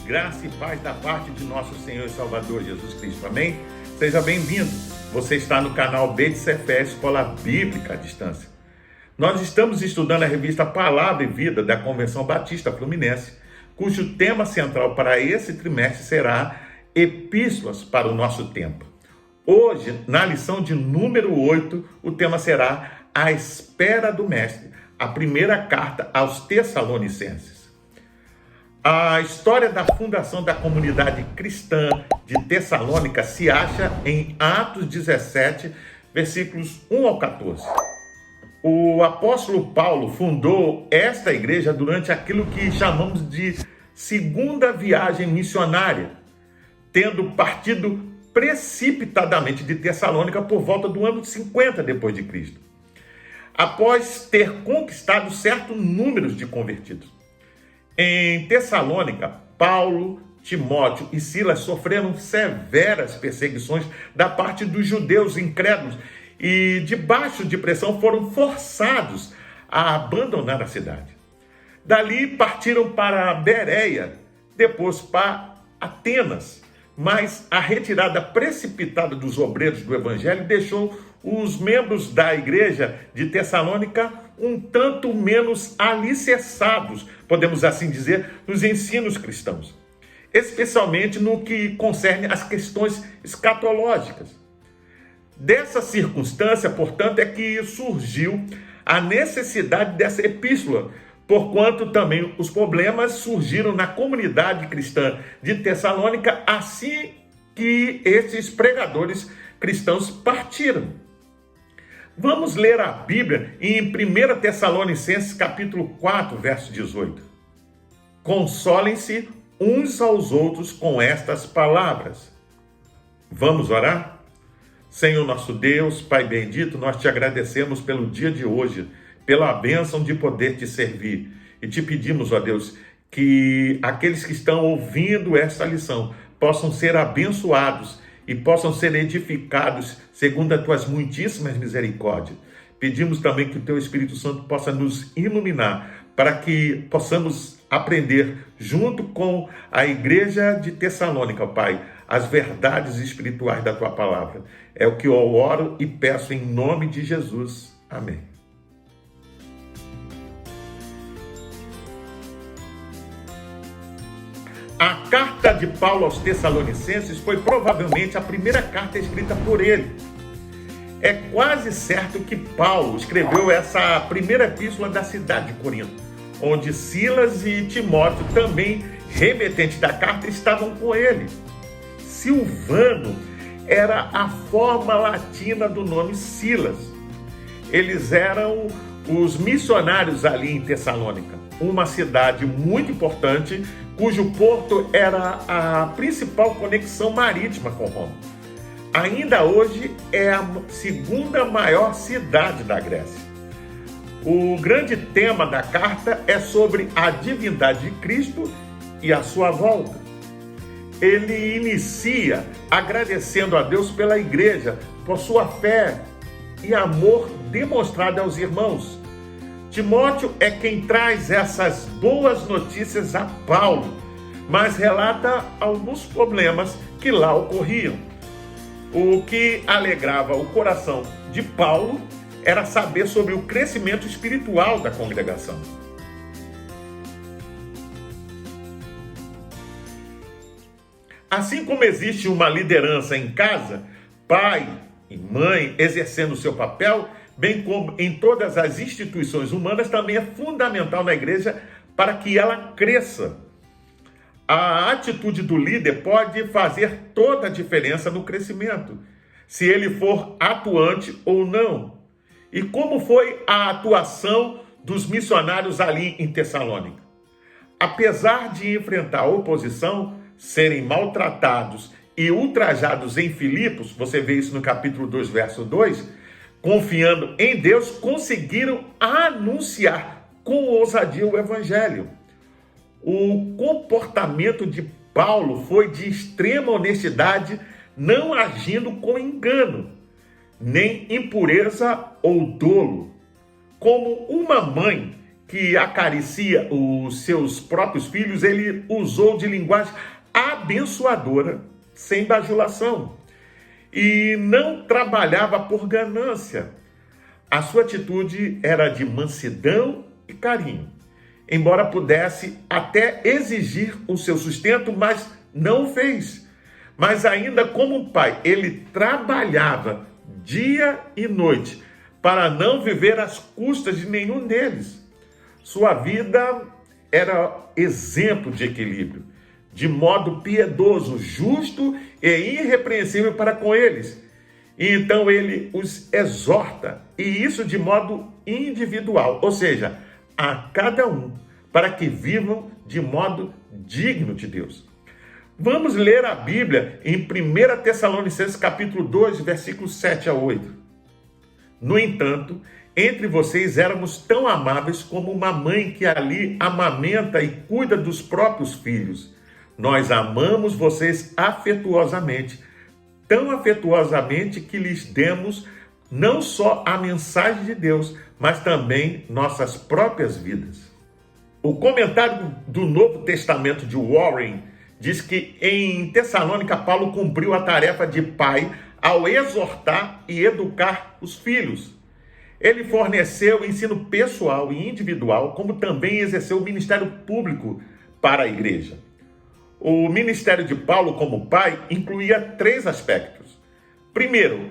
graça e paz da parte de nosso Senhor e Salvador Jesus Cristo. Amém? Seja bem-vindo. Você está no canal Beit Sefer, Escola Bíblica à Distância. Nós estamos estudando a revista Palavra e Vida da Convenção Batista Fluminense, cujo tema central para esse trimestre será Epístolas para o Nosso Tempo. Hoje, na lição de número 8, o tema será A Espera do Mestre, a primeira carta aos Tessalonicenses. A história da fundação da comunidade cristã de Tessalônica se acha em Atos 17, versículos 1 ao 14. O apóstolo Paulo fundou esta igreja durante aquilo que chamamos de segunda viagem missionária, tendo partido precipitadamente de Tessalônica por volta do ano 50 depois de Cristo, após ter conquistado certo número de convertidos. Em Tessalônica, Paulo, Timóteo e Silas sofreram severas perseguições da parte dos judeus incrédulos e, debaixo de pressão, foram forçados a abandonar a cidade. Dali partiram para Bereia, depois para Atenas, mas a retirada precipitada dos obreiros do evangelho deixou os membros da igreja de Tessalônica um tanto menos alicerçados, podemos assim dizer, nos ensinos cristãos, especialmente no que concerne às questões escatológicas. Dessa circunstância, portanto, é que surgiu a necessidade dessa epístola, porquanto também os problemas surgiram na comunidade cristã de Tessalônica assim que esses pregadores cristãos partiram. Vamos ler a Bíblia em 1 Tessalonicenses capítulo 4, verso 18. Consolem-se uns aos outros com estas palavras. Vamos orar? Senhor nosso Deus, Pai bendito, nós te agradecemos pelo dia de hoje, pela bênção de poder te servir. E te pedimos, ó Deus, que aqueles que estão ouvindo esta lição possam ser abençoados e possam ser edificados segundo as tuas muitíssimas misericórdias. Pedimos também que o teu Espírito Santo possa nos iluminar para que possamos aprender junto com a igreja de Tessalônica, Pai, as verdades espirituais da tua palavra. É o que eu oro e peço em nome de Jesus. Amém. A carta de Paulo aos Tessalonicenses foi provavelmente a primeira carta escrita por ele. É quase certo que Paulo escreveu essa primeira epístola da cidade de Corinto, onde Silas e Timóteo, também remetentes da carta, estavam com ele. Silvano era a forma latina do nome Silas. Eles eram os missionários ali em Tessalônica, uma cidade muito importante, cujo porto era a principal conexão marítima com Roma. Ainda hoje é a segunda maior cidade da Grécia. O grande tema da carta é sobre a divindade de Cristo e a sua volta. Ele inicia agradecendo a Deus pela igreja, por sua fé e amor demonstrado aos irmãos. Timóteo é quem traz essas boas notícias a Paulo, mas relata alguns problemas que lá ocorriam. O que alegrava o coração de Paulo era saber sobre o crescimento espiritual da congregação. Assim como existe uma liderança em casa, pai e mãe exercendo o seu papel, bem como em todas as instituições humanas, também é fundamental na igreja para que ela cresça. A atitude do líder pode fazer toda a diferença no crescimento, se ele for atuante ou não. E como foi a atuação dos missionários ali em Tessalônica? Apesar de enfrentar oposição, serem maltratados e ultrajados em Filipos, você vê isso no capítulo 2, verso 2, confiando em Deus, conseguiram anunciar com ousadia o evangelho. O comportamento de Paulo foi de extrema honestidade, não agindo com engano, nem impureza ou dolo. Como uma mãe que acaricia os seus próprios filhos, ele usou de linguagem abençoadora, sem bajulação, e não trabalhava por ganância. A sua atitude era de mansidão e carinho, embora pudesse até exigir o seu sustento, mas não o fez. Mas ainda como um pai, ele trabalhava dia e noite para não viver às custas de nenhum deles. Sua vida era exemplo de equilíbrio, de modo piedoso, justo e irrepreensível para com eles. E então ele os exorta, e isso de modo individual, ou seja, a cada um, para que vivam de modo digno de Deus. Vamos ler a Bíblia em 1 Tessalonicenses capítulo 2, versículos 7 a 8. No entanto, entre vocês éramos tão amáveis como uma mãe que ali amamenta e cuida dos próprios filhos. Nós amamos vocês afetuosamente, tão afetuosamente que lhes demos não só a mensagem de Deus, mas também nossas próprias vidas. O comentário do Novo Testamento de Warren diz que em Tessalônica, Paulo cumpriu a tarefa de pai ao exortar e educar os filhos. Ele forneceu ensino pessoal e individual, como também exerceu o ministério público para a igreja. O ministério de Paulo como pai incluía 3 aspectos. Primeiro,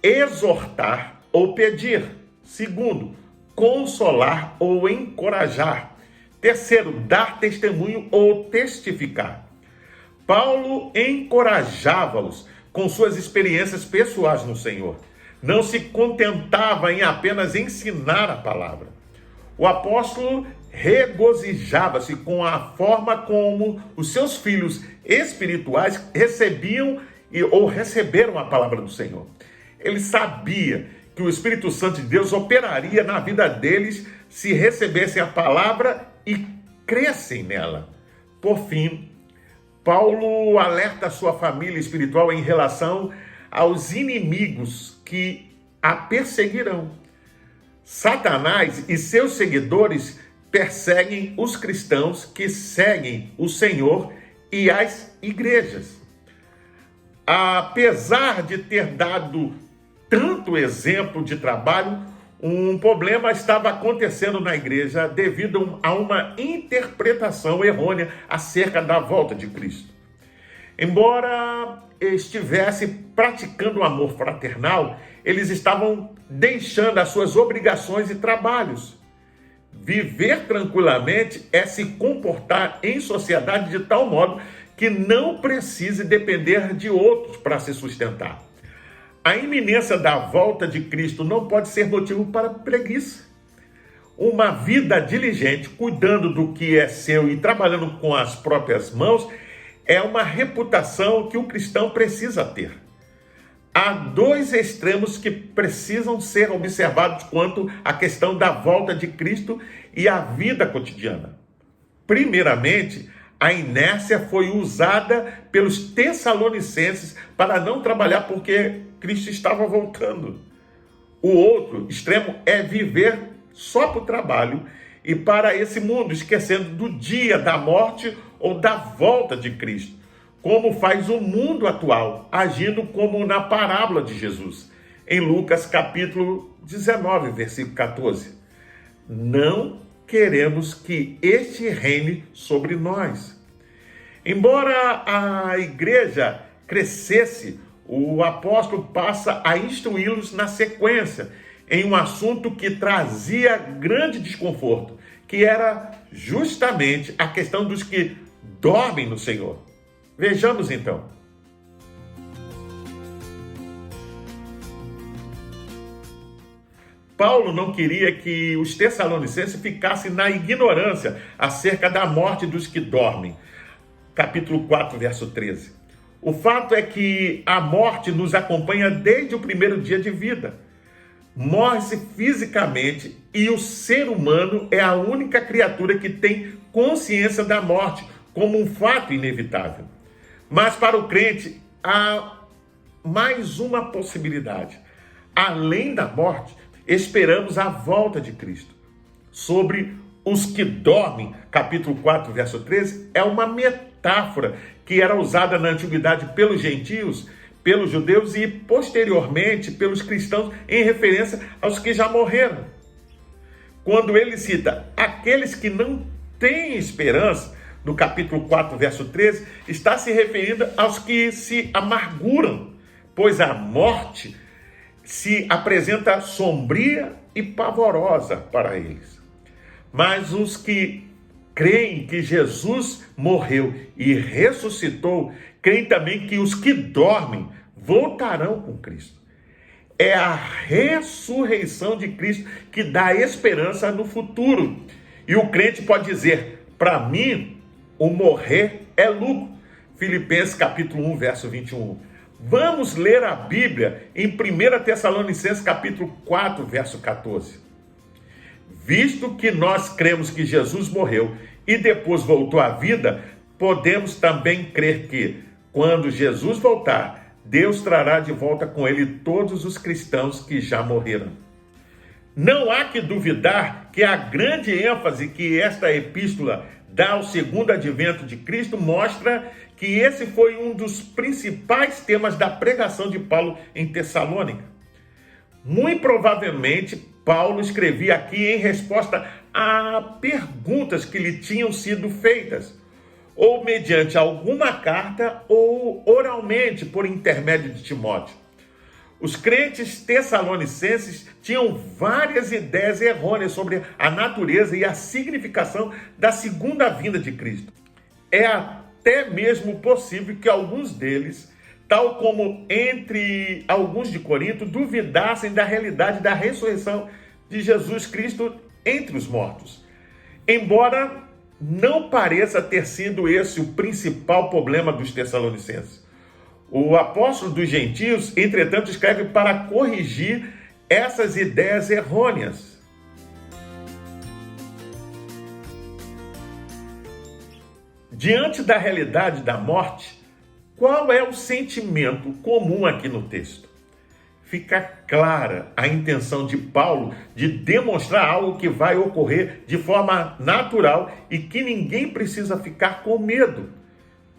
exortar ou pedir. Segundo, consolar ou encorajar. Terceiro, dar testemunho ou testificar. Paulo encorajava-os com suas experiências pessoais no Senhor. Não se contentava em apenas ensinar a palavra. O apóstolo regozijava-se com a forma como os seus filhos espirituais recebiam ou receberam a palavra do Senhor. Ele sabia que o Espírito Santo de Deus operaria na vida deles se recebessem a palavra e crescem nela. Por fim, Paulo alerta a sua família espiritual em relação aos inimigos que a perseguirão. Satanás e seus seguidores perseguem os cristãos que seguem o Senhor e as igrejas. Apesar de ter dado tanto exemplo de trabalho, um problema estava acontecendo na igreja devido a uma interpretação errônea acerca da volta de Cristo. Embora estivesse praticando o amor fraternal, eles estavam deixando as suas obrigações e trabalhos. Viver tranquilamente é se comportar em sociedade de tal modo que não precise depender de outros para se sustentar. A iminência da volta de Cristo não pode ser motivo para preguiça. Uma vida diligente, cuidando do que é seu e trabalhando com as próprias mãos, é uma reputação que o cristão precisa ter. Há 2 extremos que precisam ser observados quanto à questão da volta de Cristo e a vida cotidiana. Primeiramente, a inércia foi usada pelos tessalonicenses para não trabalhar porque Cristo estava voltando. O outro extremo é viver só para o trabalho e para esse mundo, esquecendo do dia da morte ou da volta de Cristo, como faz o mundo atual, agindo como na parábola de Jesus, em Lucas capítulo 19, versículo 14. Não queremos que este reine sobre nós. Embora a igreja crescesse, o apóstolo passa a instruí-los na sequência, em um assunto que trazia grande desconforto, que era justamente a questão dos que dormem no Senhor. Vejamos então. Paulo não queria que os tessalonicenses ficassem na ignorância acerca da morte dos que dormem. Capítulo 4, verso 13. O fato é que a morte nos acompanha desde o primeiro dia de vida. Morre-se fisicamente e o ser humano é a única criatura que tem consciência da morte como um fato inevitável. Mas para o crente há mais uma possibilidade. Além da morte, esperamos a volta de Cristo, sobre os que dormem, capítulo 4, verso 13, é uma metáfora que era usada na antiguidade pelos gentios, pelos judeus e posteriormente pelos cristãos em referência aos que já morreram. Quando ele cita aqueles que não têm esperança, no capítulo 4, verso 13, está se referindo aos que se amarguram, pois a morte se apresenta sombria e pavorosa para eles. Mas os que creem que Jesus morreu e ressuscitou, creem também que os que dormem voltarão com Cristo. É a ressurreição de Cristo que dá esperança no futuro. E o crente pode dizer, para mim, o morrer é lucro. Filipenses capítulo 1, verso 21. Vamos ler a Bíblia em 1 Tessalonicenses capítulo 4, verso 14. Visto que nós cremos que Jesus morreu e depois voltou à vida, podemos também crer que, quando Jesus voltar, Deus trará de volta com ele todos os cristãos que já morreram. Não há que duvidar que a grande ênfase que esta epístola dá ao segundo advento de Cristo mostra que esse foi um dos principais temas da pregação de Paulo em Tessalônica. Muito provavelmente, Paulo escrevia aqui em resposta a perguntas que lhe tinham sido feitas, ou mediante alguma carta, ou oralmente por intermédio de Timóteo. Os crentes tessalonicenses tinham várias ideias errôneas sobre a natureza e a significação da segunda vinda de Cristo. É até mesmo possível que alguns deles, tal como entre alguns de Corinto, duvidassem da realidade da ressurreição de Jesus Cristo entre os mortos. Embora não pareça ter sido esse o principal problema dos tessalonicenses. O apóstolo dos gentios, entretanto, escreve para corrigir essas ideias errôneas. Diante da realidade da morte, qual é o sentimento comum aqui no texto? Fica clara a intenção de Paulo de demonstrar algo que vai ocorrer de forma natural e que ninguém precisa ficar com medo,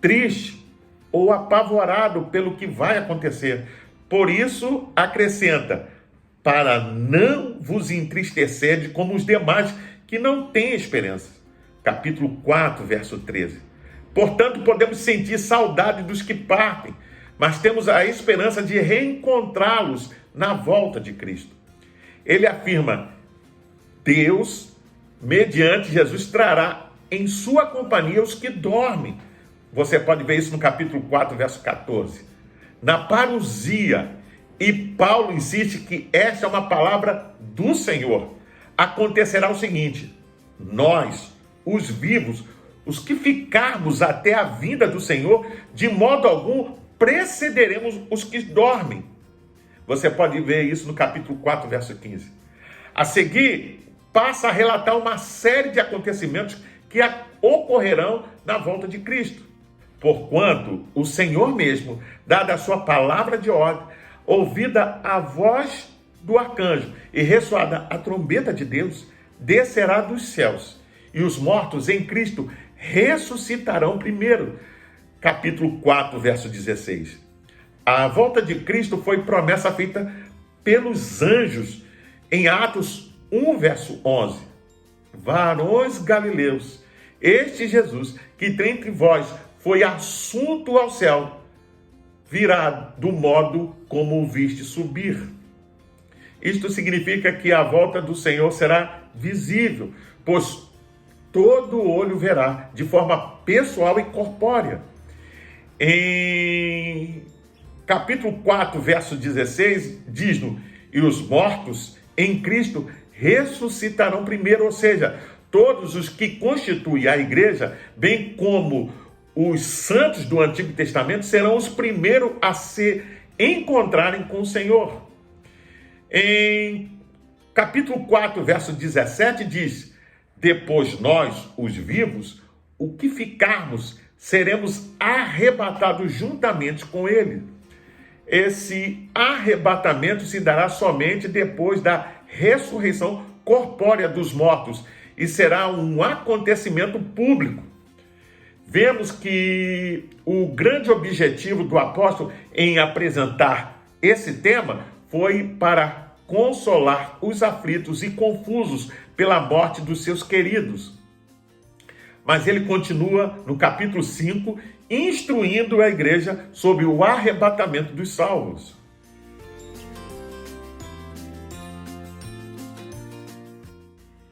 triste ou apavorado pelo que vai acontecer. Por isso, acrescenta, para não vos entristecer como os demais que não têm esperança. Capítulo 4, verso 13. Portanto, podemos sentir saudade dos que partem, mas temos a esperança de reencontrá-los na volta de Cristo. Ele afirma, Deus, mediante Jesus, trará em sua companhia os que dormem. Você pode ver isso no capítulo 4, verso 14. Na parousia, e Paulo insiste que esta é uma palavra do Senhor. Acontecerá o seguinte, nós, os vivos, os que ficarmos até a vinda do Senhor, de modo algum precederemos os que dormem. Você pode ver isso no capítulo 4, verso 15. A seguir, passa a relatar uma série de acontecimentos que ocorrerão na volta de Cristo. Porquanto o Senhor mesmo, dada a sua palavra de ordem, ouvida a voz do arcanjo e ressoada a trombeta de Deus, descerá dos céus, e os mortos em Cristo ressuscitarão primeiro. Capítulo 4, verso 16. A volta de Cristo foi promessa feita pelos anjos em Atos 1, verso 11. Varões galileus, este Jesus, que dentre vós foi assunto ao céu, virá do modo como o viste subir. Isto significa que a volta do Senhor será visível, pois todo olho verá de forma pessoal e corpórea. Em capítulo 4, verso 16, diz-nos, e os mortos em Cristo ressuscitarão primeiro, ou seja, todos os que constituem a igreja, bem como os santos do Antigo Testamento, serão os primeiros a se encontrarem com o Senhor. Em capítulo 4, verso 17, diz, depois nós, os vivos, o que ficarmos, seremos arrebatados juntamente com ele. Esse arrebatamento se dará somente depois da ressurreição corpórea dos mortos e será um acontecimento público. Vemos que o grande objetivo do apóstolo em apresentar esse tema foi para consolar os aflitos e confusos pela morte dos seus queridos. Mas ele continua no capítulo 5, instruindo a igreja sobre o arrebatamento dos salvos.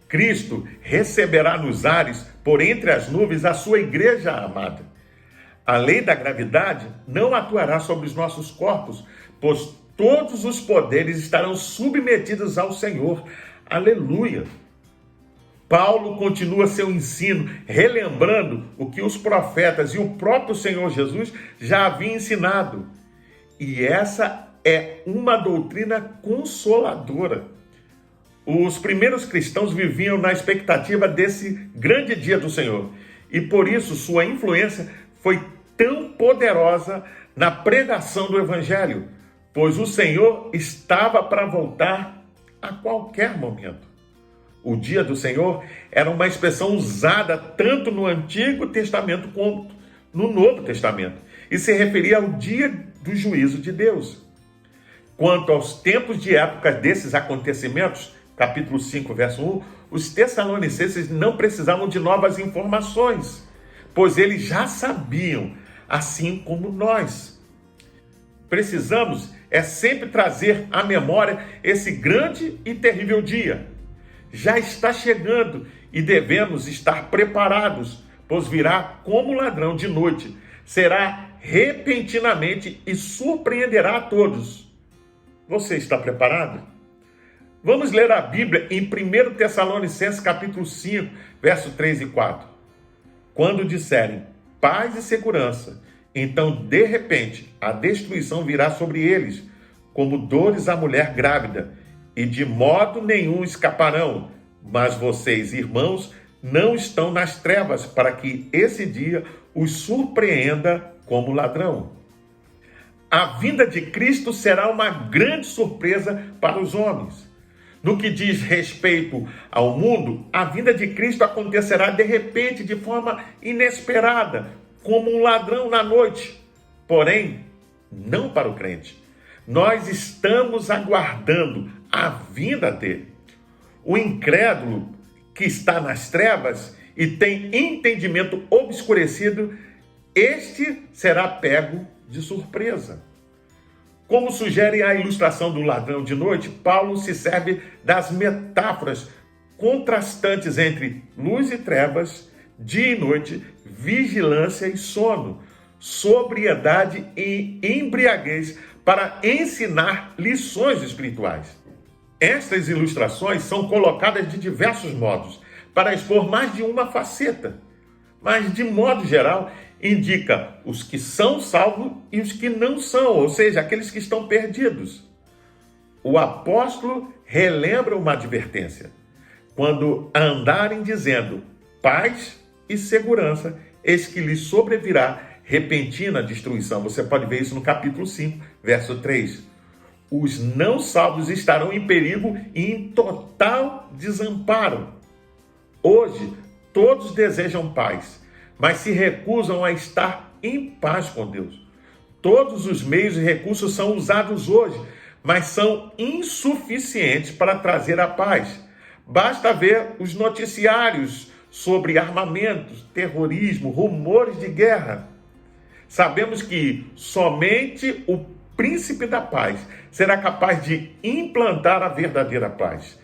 Cristo receberá nos ares, por entre as nuvens, a sua igreja amada. A lei da gravidade não atuará sobre os nossos corpos, pois todos os poderes estarão submetidos ao Senhor. Aleluia! Paulo continua seu ensino, relembrando o que os profetas e o próprio Senhor Jesus já haviam ensinado. E essa é uma doutrina consoladora. Os primeiros cristãos viviam na expectativa desse grande dia do Senhor. E por isso sua influência foi tão poderosa na pregação do Evangelho, pois o Senhor estava para voltar a qualquer momento. O dia do Senhor era uma expressão usada tanto no Antigo Testamento quanto no Novo Testamento, e se referia ao dia do juízo de Deus. Quanto aos tempos de época desses acontecimentos, capítulo 5, verso 1, os tessalonicenses não precisavam de novas informações, pois eles já sabiam, assim como nós. Precisamos sempre trazer à memória esse grande e terrível dia. Já está chegando e devemos estar preparados, pois virá como ladrão de noite, será repentinamente e surpreenderá a todos. Você está preparado? Vamos ler a Bíblia em 1 Tessalonicenses capítulo 5, verso 3 e 4. Quando disserem paz e segurança, então de repente a destruição virá sobre eles, como dores à mulher grávida, e de modo nenhum escaparão. Mas vocês, irmãos, não estão nas trevas, para que esse dia os surpreenda como ladrão. A vinda de Cristo será uma grande surpresa para os homens. No que diz respeito ao mundo, a vinda de Cristo acontecerá de repente, de forma inesperada, como um ladrão na noite. Porém, não para o crente. Nós estamos aguardando a vinda dele. O incrédulo que está nas trevas e tem entendimento obscurecido, este será pego de surpresa. Como sugere a ilustração do ladrão de noite, Paulo se serve das metáforas contrastantes entre luz e trevas, dia e noite, vigilância e sono, sobriedade e embriaguez, para ensinar lições espirituais. Estas ilustrações são colocadas de diversos modos, para expor mais de uma faceta, mas de modo geral indica os que são salvos e os que não são, ou seja, aqueles que estão perdidos. O apóstolo relembra uma advertência: quando andarem dizendo paz e segurança, eis que lhes sobrevirá repentina destruição. Você pode ver isso no capítulo 5, verso 3. Os não salvos estarão em perigo e em total desamparo. Hoje, todos desejam paz, mas se recusam a estar em paz com Deus. Todos os meios e recursos são usados hoje, mas são insuficientes para trazer a paz. Basta ver os noticiários sobre armamentos, terrorismo, rumores de guerra. Sabemos que somente o príncipe da paz será capaz de implantar a verdadeira paz.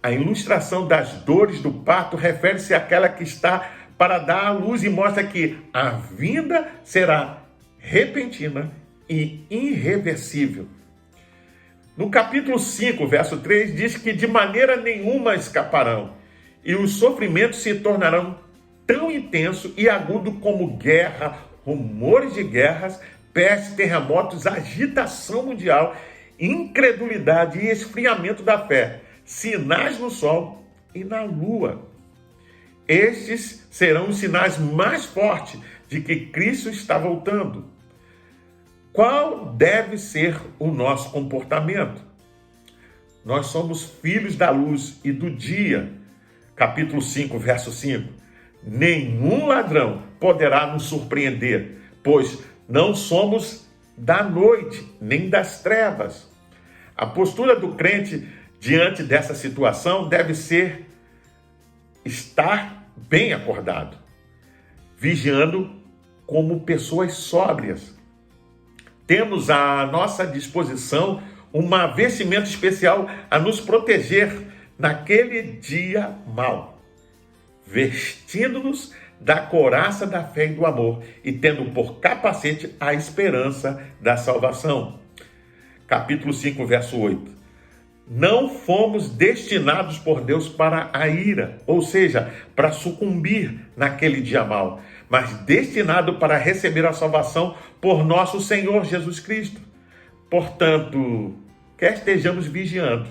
A ilustração das dores do parto refere-se àquela que está para dar à luz e mostra que a vinda será repentina e irreversível. No capítulo 5, verso 3, diz que de maneira nenhuma escaparão, e os sofrimentos se tornarão tão intensos e agudos como guerra, rumores de guerras, peste, terremotos, agitação mundial, incredulidade e esfriamento da fé, sinais no sol e na lua. Estes serão os sinais mais fortes de que Cristo está voltando. Qual deve ser o nosso comportamento? Nós somos filhos da luz e do dia. capítulo 5, verso 5. Nenhum ladrão poderá nos surpreender, pois não somos da noite, nem das trevas. A postura do crente diante dessa situação deve ser estar bem acordado, vigiando como pessoas sóbrias. Temos à nossa disposição uma vestimenta especial a nos proteger naquele dia mau, vestindo-nos da couraça da fé e do amor e tendo por capacete a esperança da salvação. Capítulo 5, verso 8. Não fomos destinados por Deus para a ira, ou seja, para sucumbir naquele dia mau, mas destinado para receber a salvação por nosso Senhor Jesus Cristo. Portanto, quer estejamos vigiando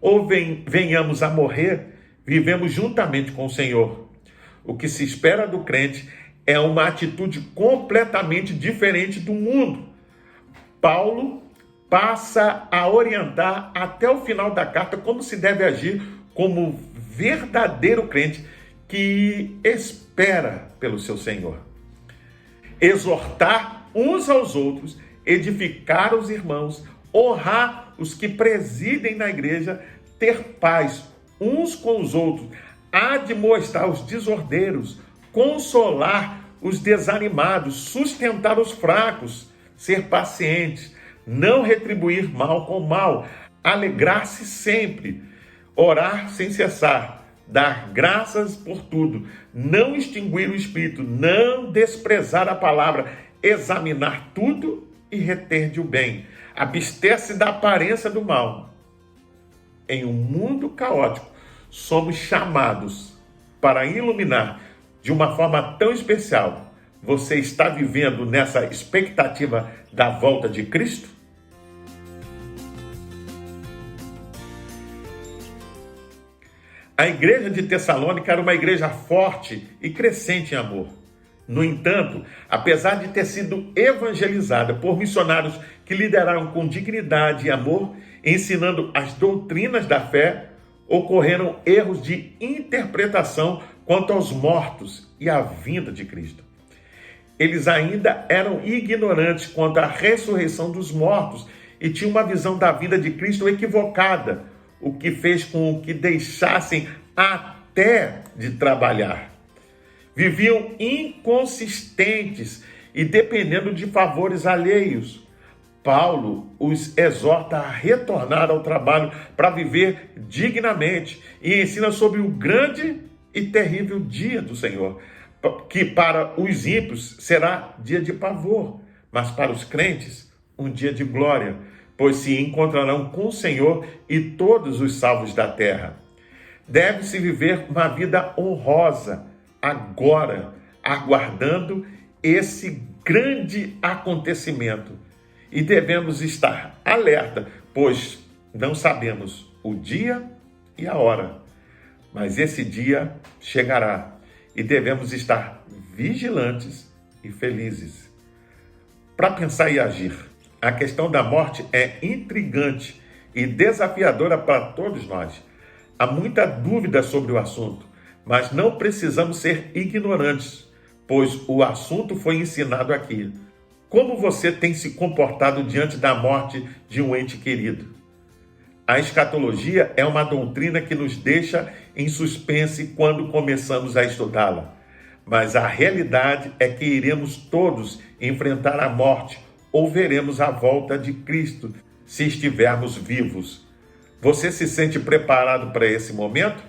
ou venhamos a morrer, vivemos juntamente com o Senhor. O que se espera do crente é uma atitude completamente diferente do mundo. Paulo passa a orientar até o final da carta como se deve agir como verdadeiro crente que espera pelo seu Senhor. Exortar uns aos outros, edificar os irmãos, honrar os que presidem na igreja, ter paz uns com os outros, admoestar os desordeiros, consolar os desanimados, sustentar os fracos, ser pacientes, não retribuir mal com mal, alegrar-se sempre, orar sem cessar, dar graças por tudo, não extinguir o espírito, não desprezar a palavra, examinar tudo e reter de o bem, abster-se da aparência do mal. Em um mundo caótico, somos chamados para iluminar de uma forma tão especial. Você está vivendo nessa expectativa da volta de Cristo? A igreja de Tessalônica era uma igreja forte e crescente em amor. No entanto, apesar de ter sido evangelizada por missionários que lideraram com dignidade e amor, ensinando as doutrinas da fé, ocorreram erros de interpretação quanto aos mortos e à vinda de Cristo. Eles ainda eram ignorantes quanto à ressurreição dos mortos e tinham uma visão da vida de Cristo equivocada, o que fez com que deixassem até de trabalhar. Viviam inconsistentes e dependendo de favores alheios. Paulo os exorta a retornar ao trabalho para viver dignamente e ensina sobre o grande e terrível dia do Senhor, que para os ímpios será dia de pavor, mas para os crentes um dia de glória, pois se encontrarão com o Senhor e todos os salvos da terra. Deve-se viver uma vida honrosa agora, aguardando esse grande acontecimento. E devemos estar alerta, pois não sabemos o dia e a hora. Mas esse dia chegará e devemos estar vigilantes e felizes. Para pensar e agir, a questão da morte é intrigante e desafiadora para todos nós. Há muita dúvida sobre o assunto, mas não precisamos ser ignorantes, pois o assunto foi ensinado aqui. Como você tem se comportado diante da morte de um ente querido? A escatologia é uma doutrina que nos deixa em suspense quando começamos a estudá-la. Mas a realidade é que iremos todos enfrentar a morte ou veremos a volta de Cristo se estivermos vivos. Você se sente preparado para esse momento?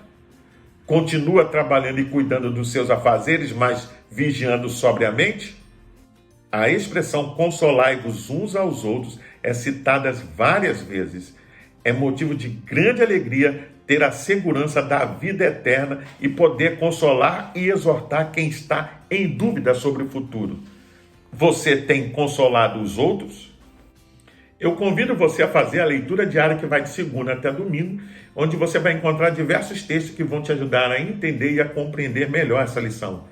Continua trabalhando e cuidando dos seus afazeres, mas vigiando sobriamente? A expressão consolai-vos uns aos outros é citada várias vezes. É motivo de grande alegria ter a segurança da vida eterna e poder consolar e exortar quem está em dúvida sobre o futuro. Você tem consolado os outros? Eu convido você a fazer a leitura diária que vai de segunda até domingo, onde você vai encontrar diversos textos que vão te ajudar a entender e a compreender melhor essa lição.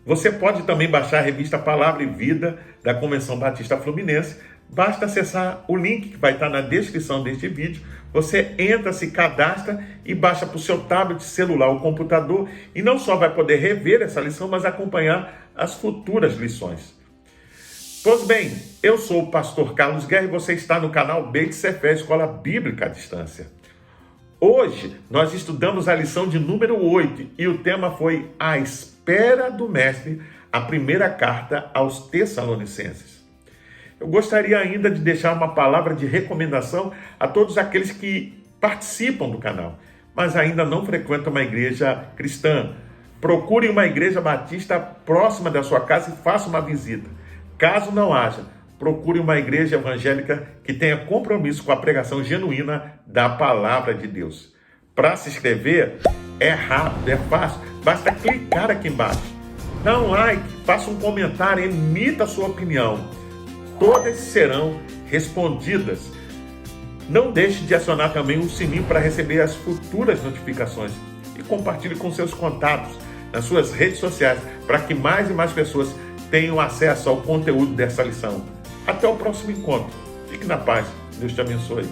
Você pode também baixar a revista Palavra e Vida da Convenção Batista Fluminense Basta acessar o link que vai estar na descrição deste vídeo. Você entra, se cadastra e baixa para o seu tablet, celular ou computador. E não só vai poder rever essa lição, mas acompanhar as futuras lições. Pois bem, eu sou o pastor Carlos Guerra e você está no canal Beit Sefer, Escola Bíblica à Distância. Hoje nós estudamos a lição de número 8 e o tema foi A Espera do Mestre, a primeira carta aos Tessalonicenses. Eu gostaria ainda de deixar uma palavra de recomendação a todos aqueles que participam do canal, mas ainda não frequentam uma igreja cristã. Procure uma igreja batista próxima da sua casa e faça uma visita. Caso não haja, procure uma igreja evangélica que tenha compromisso com a pregação genuína da palavra de Deus. Para se inscrever, é rápido, é fácil, basta clicar aqui embaixo. Dá um like, faça um comentário, emita a sua opinião. Todas serão respondidas. Não deixe de acionar também o sininho para receber as futuras notificações. E compartilhe com seus contatos nas suas redes sociais para que mais e mais pessoas tenham acesso ao conteúdo dessa lição. Até o próximo encontro. Fique na paz. Deus te abençoe.